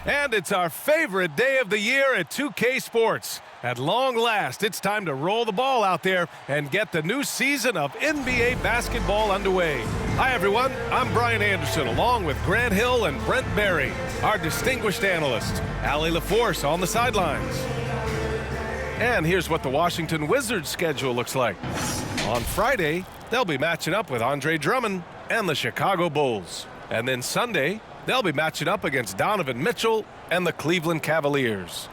And it's our favorite day of the year at 2K Sports. At long last, it's time to roll the ball out there and get the new season of NBA basketball underway. Hi, everyone. I'm Brian Anderson, along with Grant Hill and Brent Barry, our distinguished analyst, Allie LaForce on the sidelines. And here's what the Washington Wizards schedule looks like. On Friday, they'll be matching up with Andre Drummond and the Chicago Bulls. And then Sunday, they'll be matching up against Donovan Mitchell and the Cleveland Cavaliers.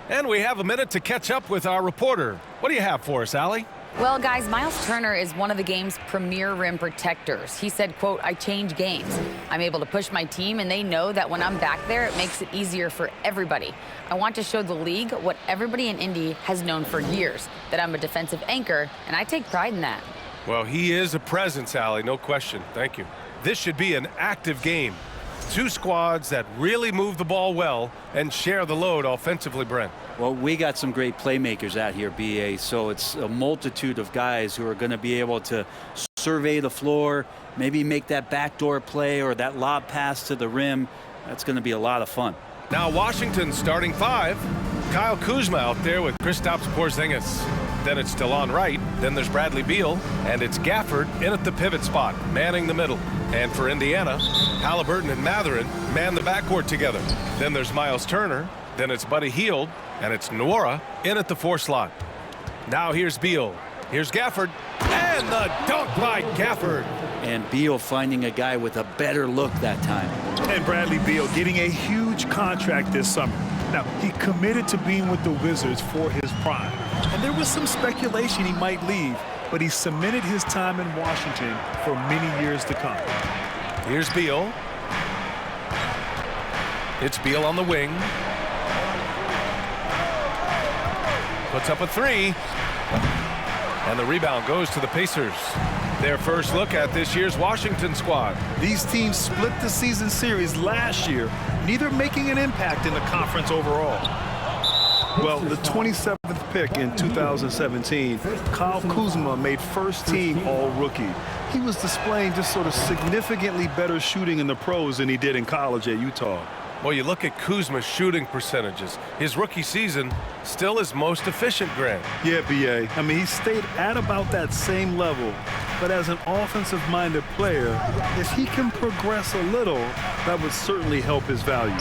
And we have a minute to catch up with our reporter. What do you have for us, Allie? Well, guys, Miles Turner is one of the game's premier rim protectors. He said, quote, "I change games. I'm able to push my team, and they know that when I'm back there, it makes it easier for everybody. I want to show the league what everybody in Indy has known for years, that I'm a defensive anchor, and I take pride in that." Well, he is a presence, Allie, no question. Thank you. This should be an active game. Two squads that really move the ball well and share the load offensively, Brent. Well, we got some great playmakers out here, BA, so it's a multitude of guys who are going to be able to survey the floor, maybe make that backdoor play or that lob pass to the rim. That's going to be a lot of fun. Now Washington's starting five. Kyle Kuzma out there with Kristaps Porzingis. Then it's Delon Wright. Then there's Bradley Beal. And it's Gafford in at the pivot spot, manning the middle. And for Indiana, Halliburton and Mathurin man the backcourt together. Then there's Miles Turner. Then it's Buddy Hield. And it's Nwora in at the 4 slot. Now here's Beal. Here's Gafford. And the dunk by Gafford. And Beal finding a guy with a better look that time. And Bradley Beal getting a huge contract this summer. Now, he committed to being with the Wizards for his prime. And there was some speculation he might leave, but he cemented his time in Washington for many years to come. Here's Beal. It's Beal on the wing. Puts up a 3. And the rebound goes to the Pacers. Their first look at this year's Washington squad. These teams split the season series last year, neither making an impact in the conference overall. Well, the 27th pick in 2017, Kyle Kuzma made first-team All-Rookie. He was displaying just sort of significantly better shooting in the pros than he did in college at Utah. Well, you look at Kuzma's shooting percentages. His rookie season still his most efficient, Grant. Yeah, B.A. I mean, he stayed at about that same level. But as an offensive-minded player, if he can progress a little, that would certainly help his value.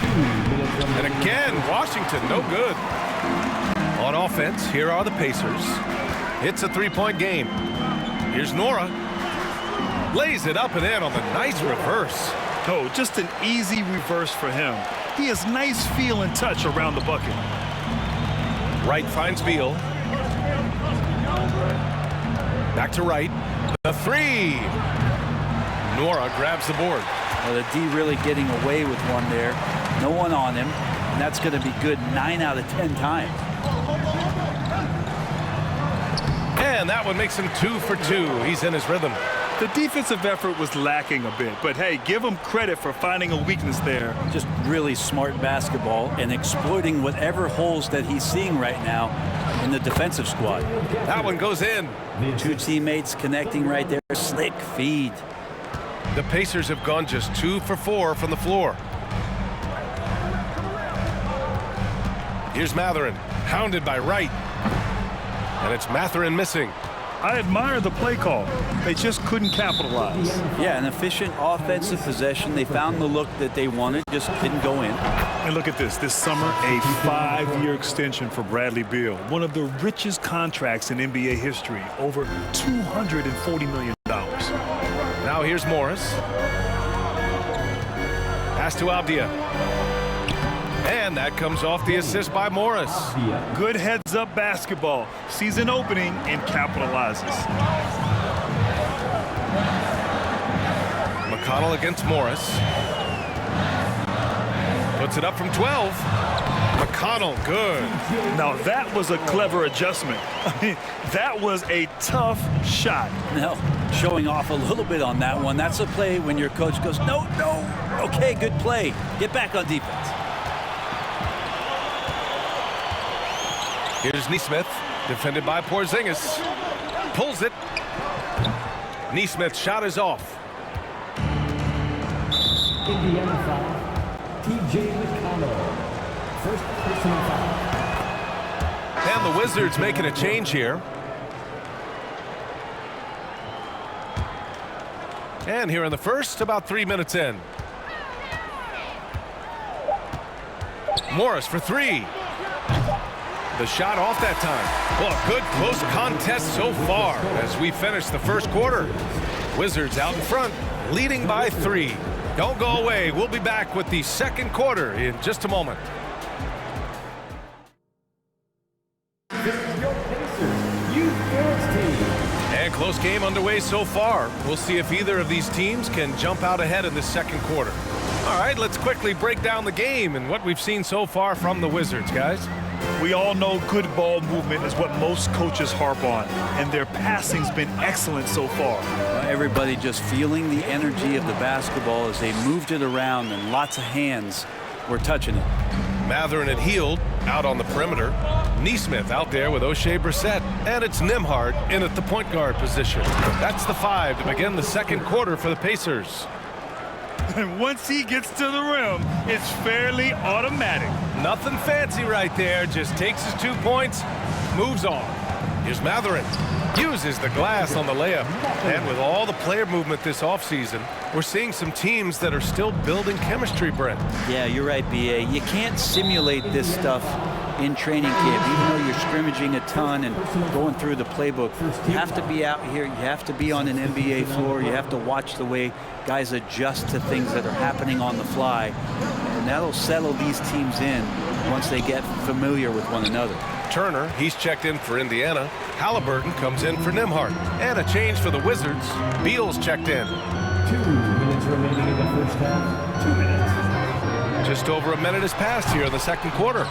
And again, Washington, no good. On offense, here are the Pacers. It's a 3-point game. Here's Nwora. Lays it up and in on the nice reverse. Oh, just an easy reverse for him. He has nice feel and touch around the bucket. Wright finds Beal. Back to Wright. The 3. Nwora grabs the board. Well, the D really getting away with one there. No one on him, and that's going to be good 9 out of 10 times. And that one makes him 2 for 2. He's in his rhythm. The defensive effort was lacking a bit, but hey, give him credit for finding a weakness there. Just really smart basketball and exploiting whatever holes that he's seeing right now in the defensive squad. That one goes in. 2 teammates connecting right there. Slick feed. The Pacers have gone just 2 for 4 from the floor. Here's Mathurin, hounded by Wright. And it's Mathurin missing. I admire the play call. They just couldn't capitalize. Yeah, an efficient offensive possession. They found the look that they wanted, just didn't go in. And look at this. This summer, a 5-year extension for Bradley Beal. One of the richest contracts in NBA history. Over $240 million. Now here's Morris. Pass to Avdia. And that comes off the assist by Morris. Good heads-up basketball. Season opening and capitalizes. McConnell against Morris. Puts it up from 12. McConnell, good. Now that was a clever adjustment. I mean, that was a tough shot. No, showing off a little bit on that one. That's a play when your coach goes, no, no. Okay, good play. Get back on defense. Here's Nesmith, defended by Porzingis. Pulls it. Nesmith's shot is off. Indiana foul, T.J. McConnell. First personal foul. And the Wizards making a change here. And here in the first, about 3 minutes in. Morris for three. The shot off that time. Well, a good close contest so far as we finish the first quarter. Wizards out in front, leading by 3. Don't go away. We'll be back with the second quarter in just a moment. This is your Pacers Youth Girls team. And close game underway so far. We'll see if either of these teams can jump out ahead in this second quarter. All right, let's quickly break down the game and what we've seen so far from the Wizards, guys. We all know good ball movement is what most coaches harp on, and their passing's been excellent so far. Everybody just feeling the energy of the basketball as they moved it around, and lots of hands were touching it. Matherin and Hield out on the perimeter. Neesmith out there with O'Shea Brissett. And it's Nembhard in at the point guard position. That's the 5 to begin the second quarter for the Pacers. And once he gets to the rim, it's fairly automatic. Nothing fancy right there. Just takes his 2 points, moves on. Here's Matherin. Uses the glass on the layup. And with all the player movement this offseason, we're seeing some teams that are still building chemistry, Brent. Yeah, you're right, B.A. You can't simulate this stuff in training camp, even though you're scrimmaging a ton and going through the playbook. You have to be out here. You have to be on an NBA floor. You have to watch the way guys adjust to things that are happening on the fly. And that'll settle these teams in once they get familiar with one another. Turner, he's checked in for Indiana. Halliburton comes in for Nembhard. And a change for the Wizards. Beal's checked in. 2 minutes remaining in the first half. 2 minutes. Just over a minute has passed here in the second quarter.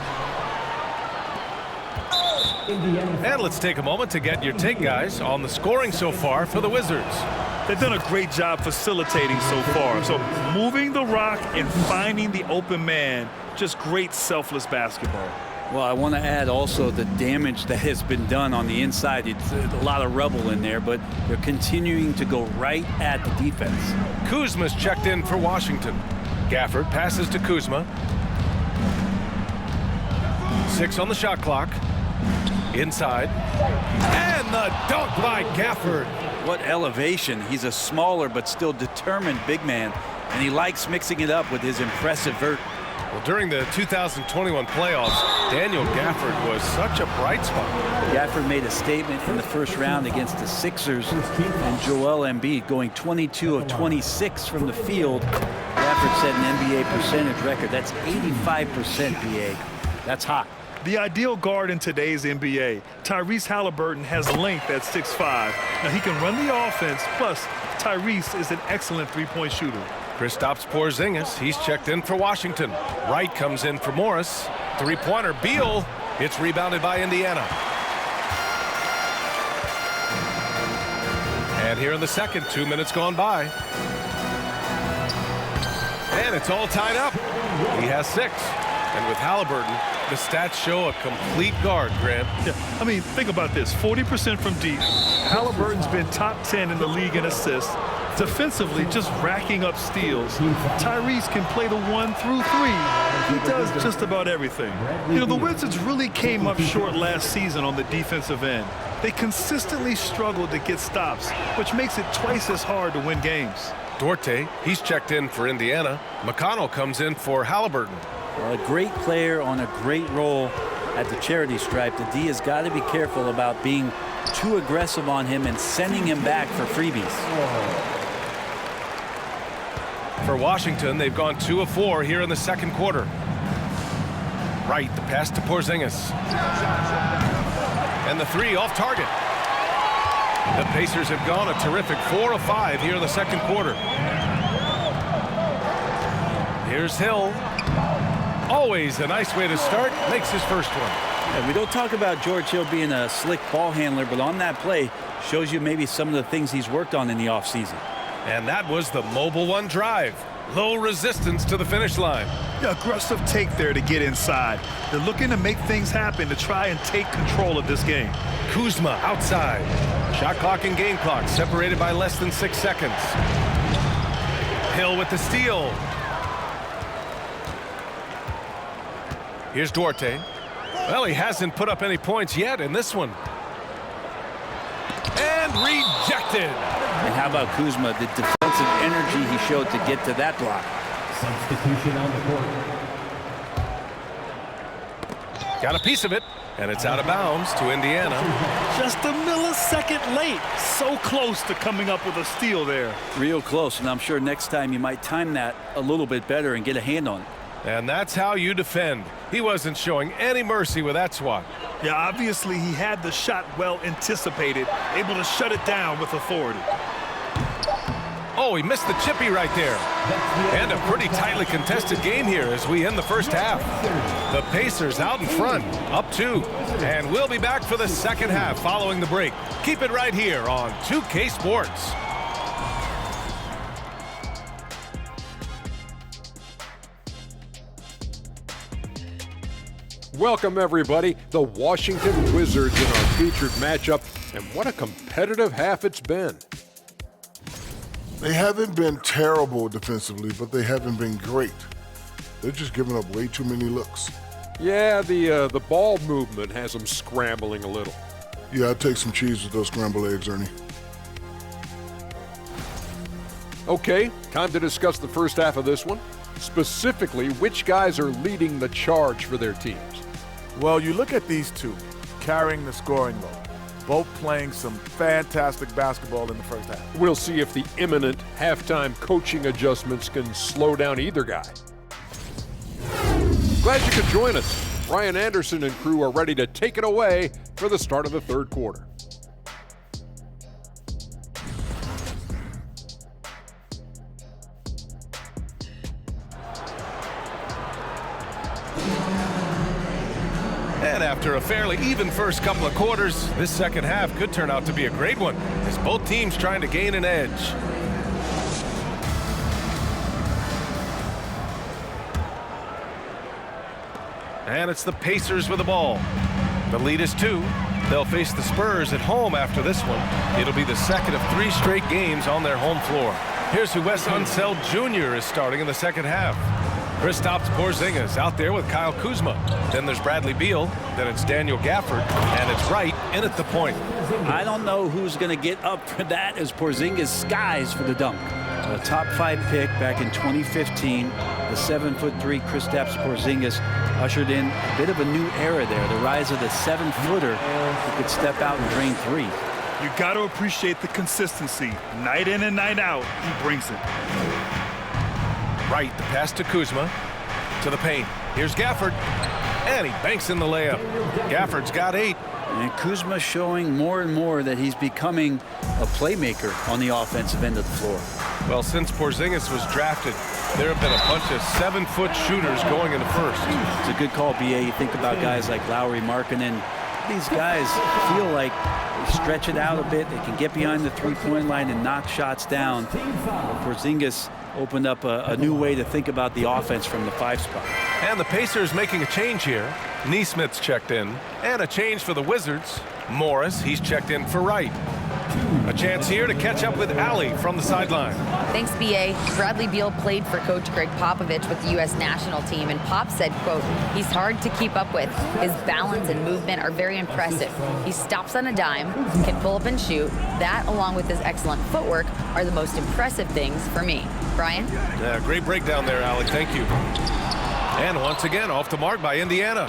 And let's take a moment to get your take, guys, on the scoring so far for the Wizards. They've done a great job facilitating so far. So moving the rock and finding the open man, just great selfless basketball. Well, I want to add also the damage that has been done on the inside. It's a lot of rubble in there, but they're continuing to go right at the defense. Kuzma's checked in for Washington. Gafford passes to Kuzma. 6 on the shot clock. Inside. And the dunk by Gafford. What elevation. He's a smaller but still determined big man, and he likes mixing it up with his impressive vert. Well, during the 2021 playoffs, Daniel Gafford was such a bright spot. Gafford made a statement in the first round against the Sixers and Joel Embiid, going 22 of 26 from the field. Gafford set an NBA percentage record. That's 85%, BA. That's hot. The ideal guard in today's NBA, Tyrese Halliburton, has length at 6'5". Now he can run the offense, plus Tyrese is an excellent three-point shooter. Kristaps Porzingis, he's checked in for Washington. Wright comes in for Morris. Three-pointer, Beal. It's rebounded by Indiana. And here in the second, 2 minutes gone by. And it's all tied up. He has 6. And with Halliburton, the stats show a complete guard, Grant. Yeah, I mean, think about this. 40% from deep. Halliburton's been top 10 in the league in assists. Defensively, just racking up steals. Tyrese can play the 1 through 3. He does just about everything. You know, the Wizards really came up short last season on the defensive end. They consistently struggled to get stops, which makes it twice as hard to win games. Duarte, he's checked in for Indiana. McConnell comes in for Halliburton. Well, a great player on a great role at the charity stripe. The D has got to be careful about being too aggressive on him and sending him back for freebies. For Washington, they've gone 2 of 4 here in the second quarter. Wright, the pass to Porzingis. And the 3 off target. The Pacers have gone a terrific 4 of 5 here in the second quarter. Here's Hill. Always a nice way to start. Makes his first one. And we don't talk about George Hill being a slick ball handler, but on that play shows you maybe some of the things he's worked on in the offseason. And that was the Mobile One drive. Low resistance to the finish line. Yeah, aggressive take there to get inside. They're looking to make things happen to try and take control of this game. Kuzma outside. Shot clock and game clock separated by less than 6 seconds. Hill with the steal. Here's Duarte. Well, he hasn't put up any points yet in this one. And rejected. And how about Kuzma, the defensive energy he showed to get to that block. Substitution on the court. Got a piece of it, and it's out of bounds to Indiana. Just a millisecond late. So close to coming up with a steal there. Real close, and I'm sure next time you might time that a little bit better and get a hand on it. And that's how you defend. He wasn't showing any mercy with that swat. Yeah, obviously he had the shot well anticipated, able to shut it down with authority. Oh, he missed the chippy right there. And a pretty tightly contested game here as we end the first half. The Pacers out in front, up 2. And we'll be back for the second half following the break. Keep it right here on 2K Sports. Welcome, everybody. The Washington Wizards in our featured matchup. And what a competitive half it's been. They haven't been terrible defensively, but they haven't been great. They're just giving up way too many looks. Yeah, the ball movement has them scrambling a little. Yeah, I'd take some cheese with those scrambled eggs, Ernie. Okay, time to discuss the first half of this one. Specifically, which guys are leading the charge for their teams? Well, you look at these two carrying the scoring load, both playing some fantastic basketball in the first half. We'll see if the imminent halftime coaching adjustments can slow down either guy. Glad you could join us. Brian Anderson and crew are ready to take it away for the start of the third quarter. And after a fairly even first couple of quarters, this second half could turn out to be a great one as both teams trying to gain an edge. And it's the Pacers with the ball. The lead is 2. They'll face the Spurs at home after this one. It'll be the second of 3 straight games on their home floor. Here's who Wes Unseld Jr. is starting in the second half. Kristaps Porzingis out there with Kyle Kuzma. Then there's Bradley Beal. Then it's Daniel Gafford. And it's Wright in at the point. I don't know who's going to get up for that as Porzingis skies for the dunk. A top 5 pick back in 2015. The 7'3" Kristaps Porzingis ushered in a bit of a new era there. The rise of the 7-footer who could step out and drain 3. You got to appreciate the consistency. Night in and night out, he brings it. Right, the pass to Kuzma. To the paint. Here's Gafford. And he banks in the layup. Gafford's got 8. And Kuzma showing more and more that he's becoming a playmaker on the offensive end of the floor. Well, since Porzingis was drafted, there have been a bunch of 7-foot shooters going in the first. It's a good call, B.A. You think about guys like Lowry Markkanen. These guys feel like they stretch it out a bit. They can get behind the three-point line and knock shots down. Porzingis opened up a new way to think about the offense from the 5 spot. And the Pacers making a change here. Neesmith's checked in. And a change for the Wizards. Morris, he's checked in for Wright. A chance here to catch up with Allie from the sideline. Thanks, B.A. Bradley Beal played for Coach Greg Popovich with the U.S. national team, and Pop said, quote, he's hard to keep up with. His balance and movement are very impressive. He stops on a dime, can pull up and shoot. That, along with his excellent footwork, are the most impressive things for me. Brian? Yeah, great breakdown there, Allie. Thank you. And once again, off the mark by Indiana.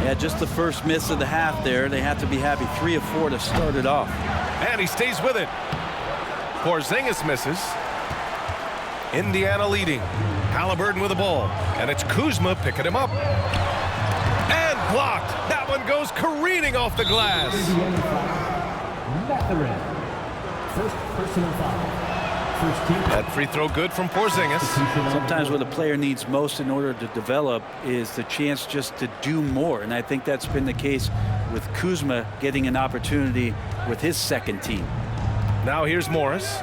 Yeah, just the first miss of the half there. They have to be happy. 3 of 4 to start it off. And he stays with it. Porzingis misses. Indiana leading. Halliburton with the ball. And it's Kuzma picking him up. And blocked. That one goes careening off the glass. Mathurin. First personal foul. First team. That free throw good from Porzingis. Sometimes what a player needs most in order to develop is the chance just to do more. And I think that's been the case with Kuzma getting an opportunity with his second team. Now here's Morris.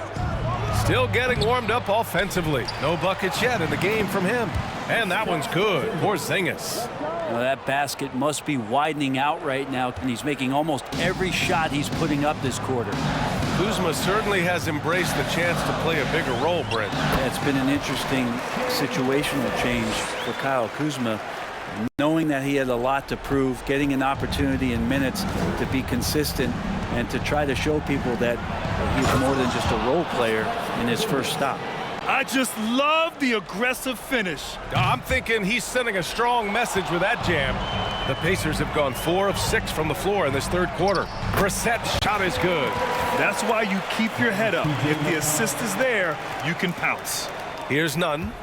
Still getting warmed up offensively. No buckets yet in the game from him. And that one's good. Porzingis. Now that basket must be widening out right now, and he's making almost every shot he's putting up this quarter. Kuzma certainly has embraced the chance to play a bigger role, Brent. Yeah, it's been an interesting situational change for Kyle Kuzma. knowing that he had a lot to prove, getting an opportunity in minutes to be consistent and to try to show people that he's more than just a role player in his first stop. I just love the aggressive finish. I'm thinking he's sending a strong message with that jam. The Pacers have gone 4 of 6 from the floor in this third quarter. Brissett's shot is good. That's why you keep your head up. If the assist is there, you can pounce. Here's Nunn.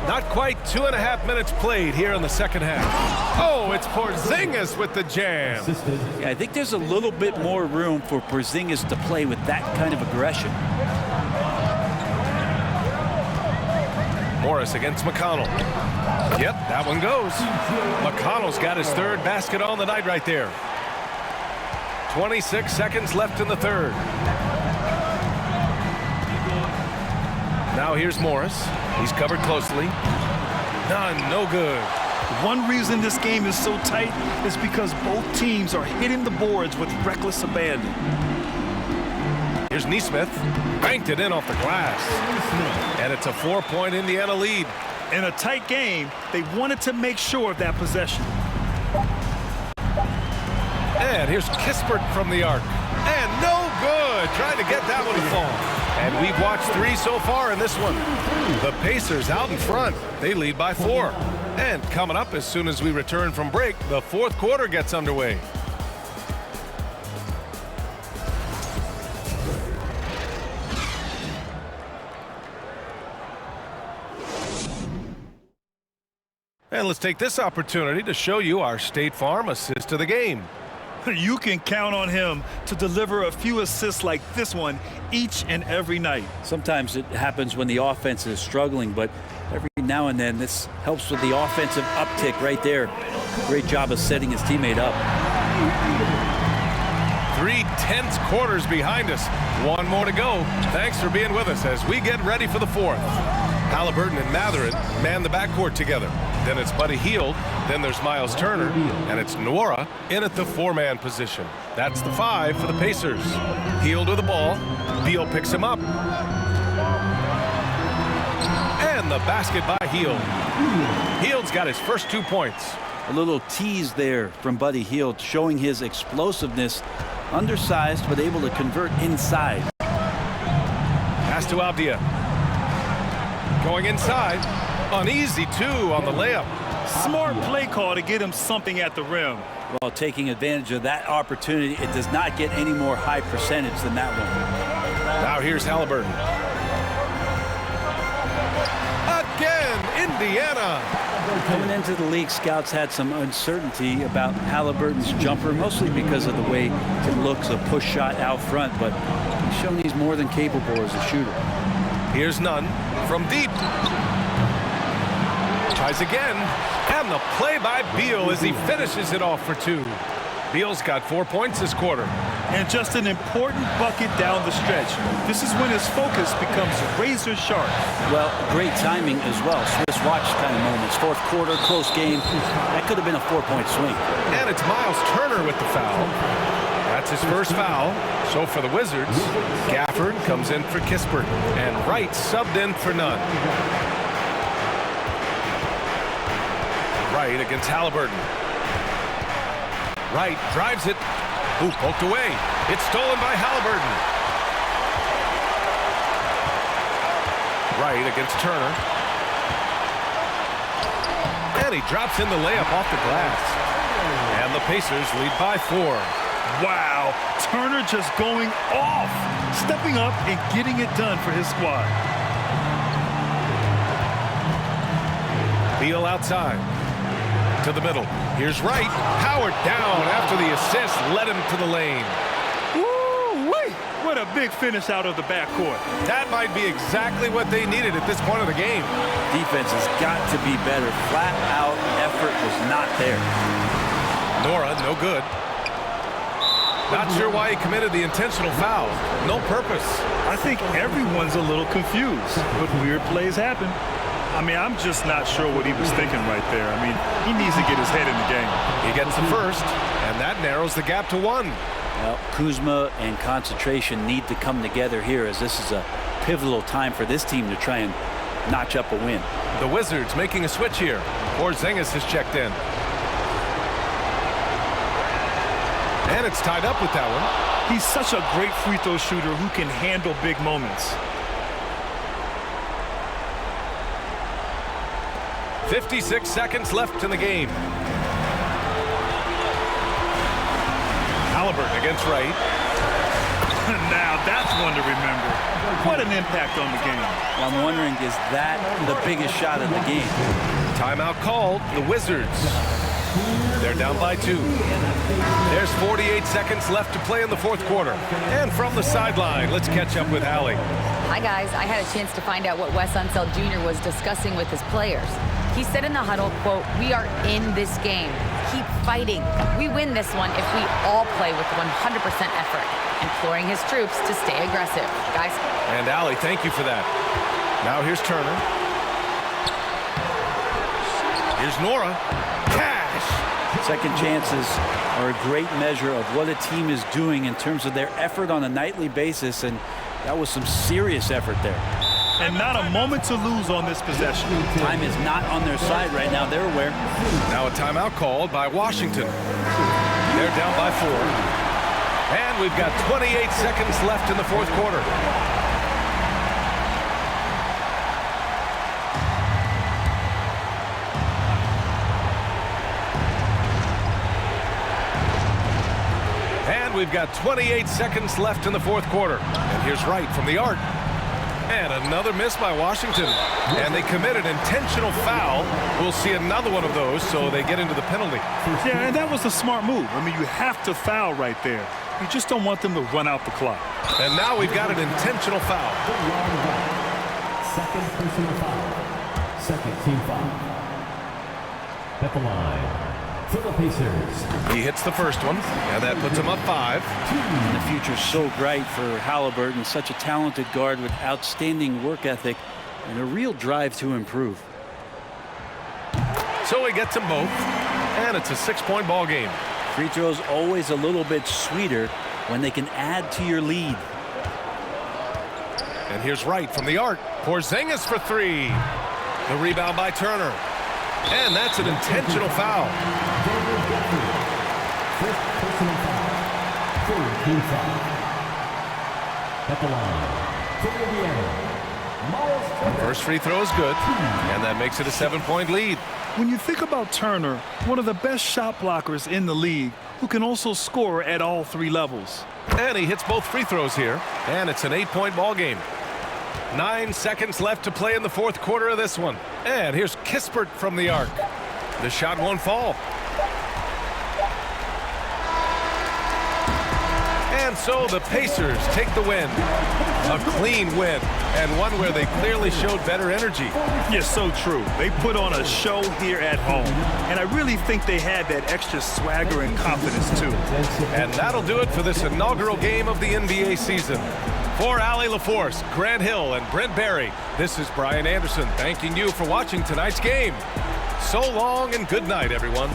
Not quite 2.5 minutes played here in the second half. Oh, it's Porzingis with the jam. Yeah, I think there's a little bit more room for Porzingis to play with that kind of aggression. Morris against McConnell. Yep, that one goes. McConnell's got his third basket on the night right there. 26 seconds left in the third. Now here's Morris. He's covered closely. None, no good. One reason this game is so tight is because both teams are hitting the boards with reckless abandon. Here's Nesmith. Banked it in off the glass. And it's a 4-point Indiana lead. In a tight game, they wanted to make sure of that possession. And here's Kispert from the arc. And no good. Trying to get that one to fall. And we've watched 3 so far in this one. The Pacers out in front. They lead by 4. And coming up as soon as we return from break, the fourth quarter gets underway. And let's take this opportunity to show you our State Farm assist of the game. You can count on him to deliver a few assists like this one each and every night. Sometimes it happens when the offense is struggling, but every now and then this helps with the offensive uptick right there. Great job of setting his teammate up. 3 tense quarters behind us. 1 more to go. Thanks for being with us as we get ready for the fourth. Halliburton and Mathurin man the backcourt together. Then it's Buddy Hield. Then there's Miles Turner. And it's Nwora in at the 4-man position. That's the 5 for the Pacers. Hield with the ball. Beal picks him up. And the basket by Hield. Hield's got his first 2 points. A little tease there from Buddy Hield, showing his explosiveness. Undersized, but able to convert inside. Pass to Avdia. Going inside. Uneasy, too, on the layup. Smart play call to get him something at the rim. Well, taking advantage of that opportunity, it does not get any more high percentage than that one. Now here's Halliburton. Again, Indiana. Coming into the league, scouts had some uncertainty about Halliburton's jumper, mostly because of the way it looks, a push shot out front, but he's shown he's more than capable as a shooter. Here's Nunn from deep. Tries again, and the play by Beal as he finishes it off for 2. Beal's got 4 points this quarter. And just an important bucket down the stretch. This is when his focus becomes razor sharp. Well, great timing as well. Swiss watch kind of moments. Fourth quarter, close game. That could have been a 4-point swing. And it's Miles Turner with the foul. That's his first foul. So for the Wizards, Gafford comes in for Kispert, and Wright subbed in for Nunn. Wright against Halliburton. Wright drives it. Ooh, poked away. It's stolen by Halliburton. Wright against Turner. And he drops in the layup off the glass. And the Pacers lead by 4. Wow, Turner just going off, stepping up and getting it done for his squad. Beal outside. To the middle. Here's Wright. Howard down after the assist led him to the lane. Woo-wee! What a big finish out of the backcourt. That might be exactly what they needed at this point of the game. Defense has got to be better. Flat out effort was not there. Nwora, no good. Not sure why he committed the intentional foul. No purpose. I think everyone's a little confused, but weird plays happen. I mean, I'm just not sure what he was thinking right there. I mean, he needs to get his head in the game. He gets the first, and that narrows the gap to 1. Well, Kuzma and concentration need to come together here, as this is a pivotal time for this team to try and notch up a win. The Wizards making a switch here. Porzingis has checked in. And it's tied up with that one. He's such a great free throw shooter who can handle big moments. 56 seconds left in the game. Halliburton against Wright. Now that's one to remember. What an impact on the game. I'm wondering, is that the biggest shot of the game? Timeout called. The Wizards. They're down by 2. There's 48 seconds left to play in the fourth quarter. And from the sideline, let's catch up with Allie. Hi, guys. I had a chance to find out what Wes Unseld Jr. was discussing with his players. He said in the huddle, quote, "We are in this game. Keep fighting. We win this one if we all play with 100% effort," imploring his troops to stay aggressive. Guys. And Allie, thank you for that. Now here's Turner. Here's Nora. Cash! Second chances are a great measure of what a team is doing in terms of their effort on a nightly basis, and that was some serious effort there. And not a moment to lose on this possession. Time is not on their side right now. They're aware. Now a timeout called by Washington. They're down by 4. And we've got 28 seconds left in the fourth quarter. And we've got 28 seconds left in the fourth quarter. And here's Wright from the arc. And another miss by Washington. And they committed intentional foul. We'll see another one of those, so they get into the penalty. Yeah, and that was a smart move. I mean, you have to foul right there. You just don't want them to run out the clock. And now we've got an intentional foul. Second personal foul. Second team foul. At the line for the Pacers. He hits the first one, and that puts him up 5. And the future's so bright for Halliburton, such a talented guard with outstanding work ethic and a real drive to improve. So he gets them both, and it's a 6-point ball game. Free throws always a little bit sweeter when they can add to your lead. And here's Wright from the arc. Porzingis for 3. The rebound by Turner. And that's an intentional foul. First personal foul. Third team foul. At the line for Indiana, Miles Turner. First free throw is good, and that makes it a 7-point lead. When you think about Turner, one of the best shot blockers in the league, who can also score at all 3 levels. And he hits both free throws here, and it's an 8-point ball game. 9 seconds left to play in the fourth quarter of this one. And here's Kispert from the arc. The shot won't fall. And so the Pacers take the win. A clean win, and one where they clearly showed better energy. Yes, so true. They put on a show here at home. And I really think they had that extra swagger and confidence, too. And that'll do it for this inaugural game of the NBA season. For Allie LaForce, Grant Hill, and Brent Barry, this is Brian Anderson thanking you for watching tonight's game. So long and good night, everyone.